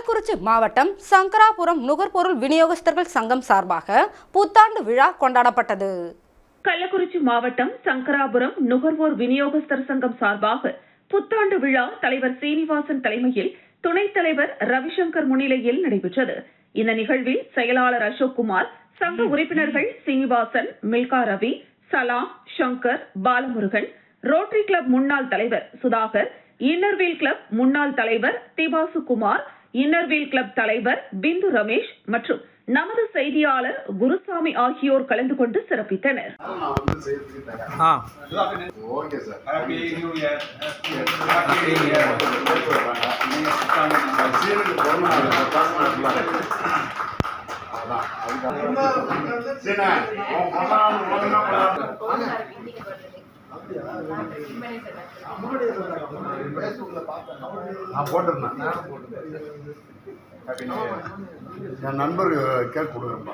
கள்ளக்குறிச்சி மாவட்டம் சங்கராபுரம் நுகர்பொருள் விநியோகஸ்தர்கள் சங்கம் சார்பாக புத்தாண்டு விழா கொண்டாடப்பட்டது. கள்ளக்குறிச்சி மாவட்டம் சங்கராபுரம் நுகர்வோர் விநியோகஸ்தர் சங்கம் சார்பாக புத்தாண்டு விழா தலைவர் சீனிவாசன் தலைமையில் துணைத் தலைவர் ரவிசங்கர் முன்னிலையில் நடைபெற்றது. இந்த நிகழ்வில் செயலாளர் அசோக்குமார், சங்க உறுப்பினர்கள் சீனிவாசன், மில்கா ரவி, சலாம், சங்கர், பாலமுருகன், ரோட்டரி கிளப் முன்னாள் தலைவர் சுதாகர், இன்னர்வீல் கிளப் முன்னாள் தலைவர் திபாசுகுமார், இன்னர்வீல் கிளப் தலைவர் பிந்து ரமேஷ் மற்றும் நமது செய்தியாளர் குருசாமி ஆகியோர் கலந்து கொண்டு சிறப்பித்தனர். என் நண்பர் கேக் கொடுக்குறேன்.